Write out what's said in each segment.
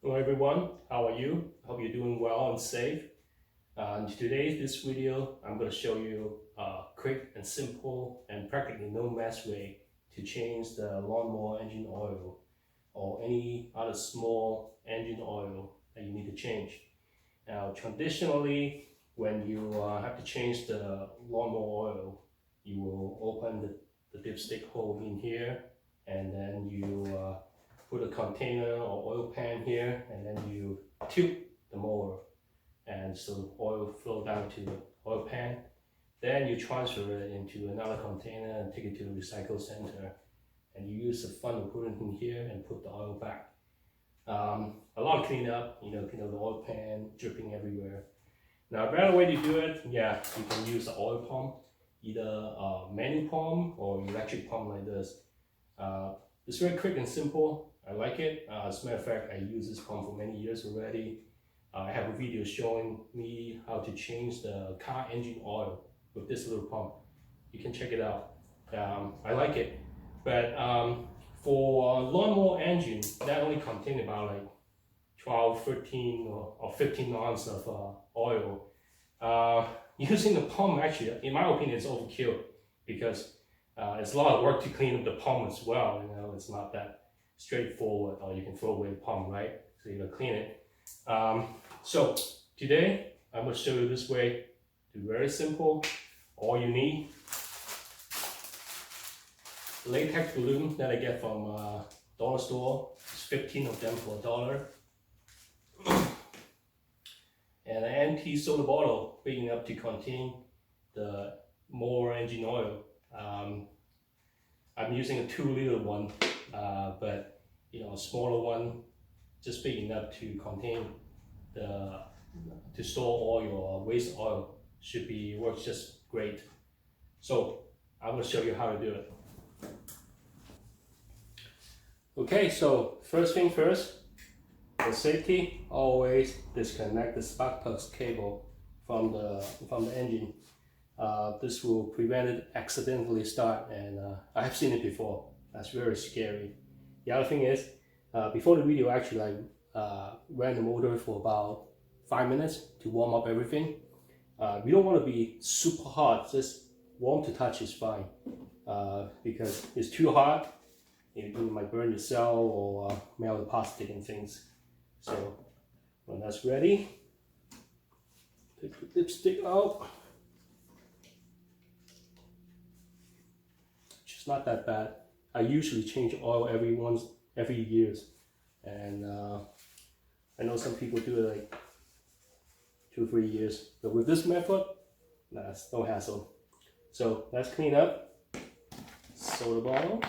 Hello everyone, how are you? Hope you're doing well and safe. In today's video, I'm going to show you a quick and simple and practically no mess way to change the lawnmower engine oil or any other small engine oil that you need to change. Now traditionally, when you have to change the lawnmower oil, you will open the dipstick hole in here, and then you put a container or oil pan here, and then you tilt the mower, and so oil flow down to the oil pan. Then you transfer it into another container and take it to the recycle center, and you use the funnel, put it in here and put the oil back. A lot of cleanup, clean up the oil pan, dripping everywhere. Now a better way to do it, you can use the oil pump, either a manual pump or electric pump like this. It's very quick and simple. I like it. As a matter of fact, I use this pump for many years already. I have a video showing me how to change the car engine oil with this little pump. You can check it out. I like it. But for lawnmower engine, that only contains about like 12, 13 or 15 ounces of oil. Using the pump, actually, in my opinion, is overkill, because it's a lot of work to clean up the pump as well. It's not that straightforward, or you can throw away the pump, right? So you gotta clean it. So today I'm going to show you this way. It's very simple. All you need: latex balloon that I get from dollar store. It's 15 of them for $1. And an empty soda bottle big enough to contain the mower engine oil. I'm using a 2-liter one, but a smaller one, just big enough to contain to store all your waste oil, works just great. So I'm going to show you how to do it. Okay, so first thing first, for safety, always disconnect the spark plug cable from the engine. This will prevent it accidentally start, and I've seen it before. That's very scary. The other thing is, before the video, actually I ran the motor for about 5 minutes to warm up everything. You don't want to be super hot, just warm to touch is fine, because it's too hot, you might burn your cell or melt the plastic and things. So when that's ready, take the dipstick out. It's not that bad. I usually change oil every years, and I know some people do it like 2 or 3 years, but with this method, it's no hassle. So let's clean up. Soda bottle,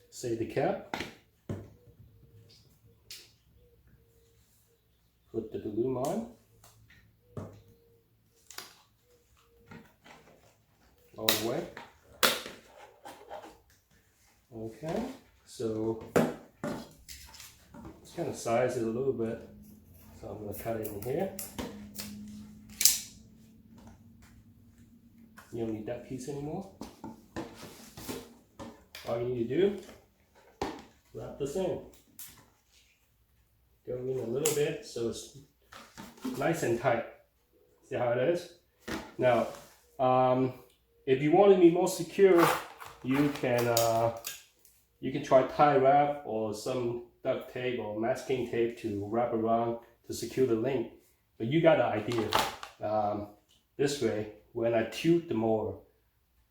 save the cap, put the balloon on, all the way. Okay, so let's kind of size it a little bit. So I'm going to cut it in here. You don't need that piece anymore. All you need to do, wrap this in. Go in a little bit so it's nice and tight. See how it is? Now, if you want to be more secure, you can try tie wrap or some duct tape or masking tape to wrap around to secure the link. But you got the idea. This way, when I tilt the mower,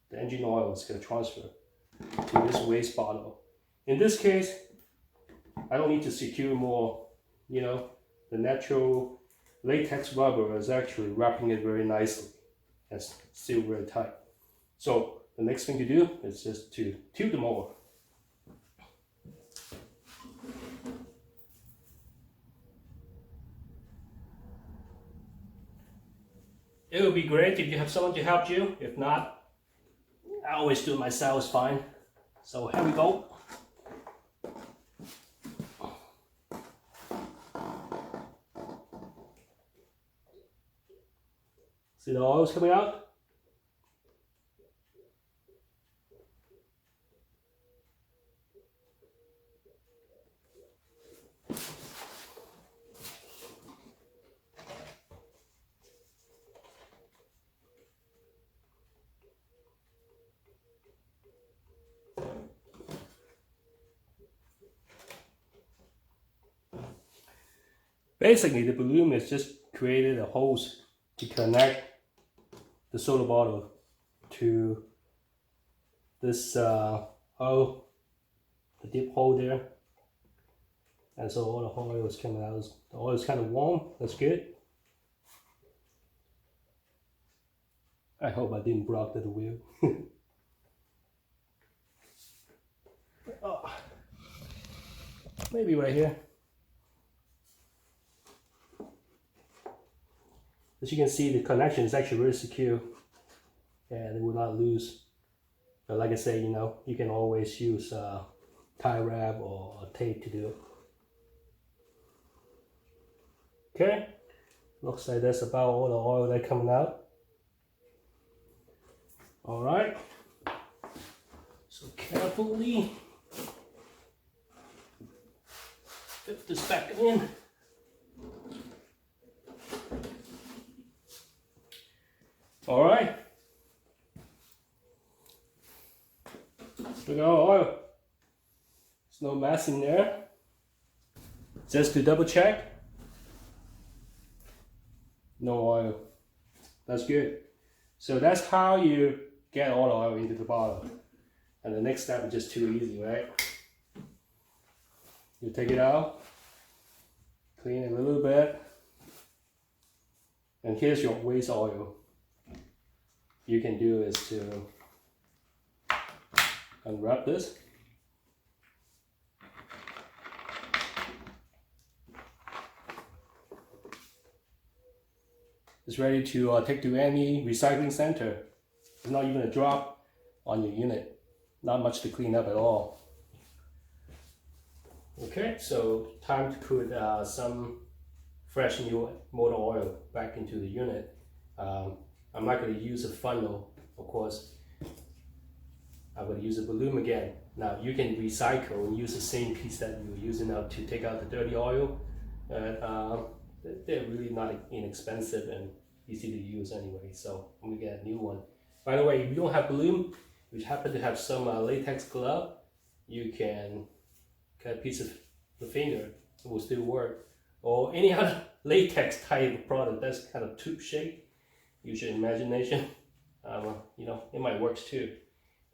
the engine oil is going to transfer to this waste bottle. In this case, I don't need to secure more. The natural latex rubber is actually wrapping it very nicely and still very tight. So the next thing to do is just to tilt the mower. It would be great if you have someone to help you. If not, I always do it myself, it's fine. So here we go. See the oils coming out? Basically, the balloon is just created a hose to connect the soda bottle to this hole, the deep hole there. And so all the oil is coming out. The oil is kind of warm. That's good. I hope I didn't block the wheel. Oh, maybe right here. As you can see, the connection is actually very secure and it will not lose. But like I say, you know, you can always use tie wrap or tape to do it. Okay, looks like that's about all the oil that's coming out. All right, so carefully fit this back in. All right, look at all the oil. There's no mess in there. Just to double check, no oil. That's good. So that's how you get all the oil into the bottle. And the next step is just too easy, right? You take it out, clean it a little bit, and here's your waste oil. You can do is to unwrap this. It's ready to take to any recycling center. It's not even a drop on your unit. Not much to clean up at all. Okay, so time to put some fresh new motor oil back into the unit. I'm not going to use a funnel, of course. I'm going to use a balloon again. Now you can recycle and use the same piece that you were using now to take out the dirty oil. They're really not inexpensive and easy to use anyway, so I'm going to get a new one. By the way, if you don't have balloon, if you happen to have some latex glove, you can cut a piece of the finger, it will still work. Or any other latex type of product that's kind of tube shaped, use your imagination. You know, it might work too.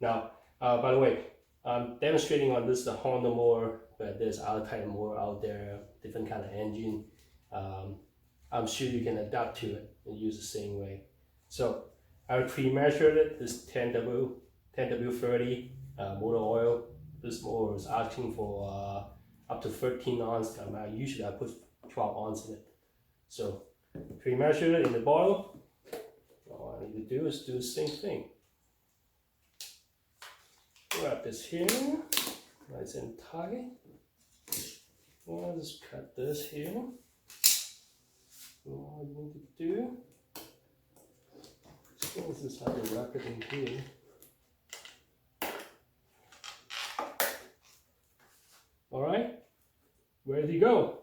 Now, by the way, I'm demonstrating on this the Honda mower, but there's other type of mower out there, different kind of engine. I'm sure you can adapt to it and use the same way. So I pre-measured it, this 10W30 motor oil. This mower is asking for up to 13 ounce. Usually I put 12 ounce in it. So pre-measured it in the bottle. All I need to do is do the same thing. Grab this here, nice and tight. I'll just cut this here. All you need to do is just have to wrap it in here. All right, ready to go.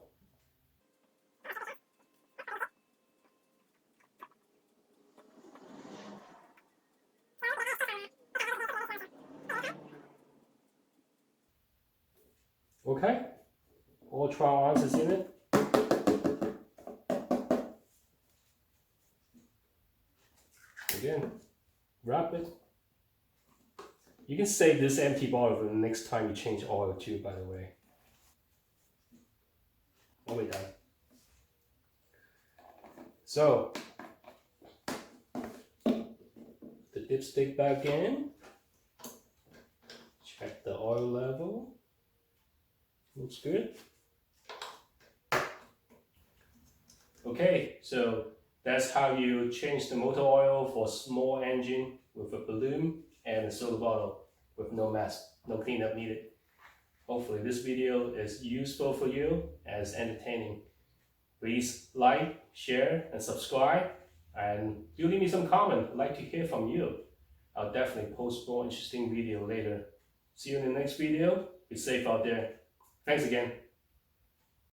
Okay, all 12 ounces in it. Again, wrap it. You can save this empty bottle for the next time you change oil too, by the way. All way done. So, the dipstick back in. Check the oil level. Looks good. Okay, so that's how you change the motor oil for a small engine with a balloon and a soda bottle with no mess, no cleanup needed. Hopefully this video is useful for you and is entertaining. Please like, share, and subscribe. And you leave me some comment. I'd like to hear from you. I'll definitely post more interesting video later. See you in the next video. Be safe out there. Thanks again.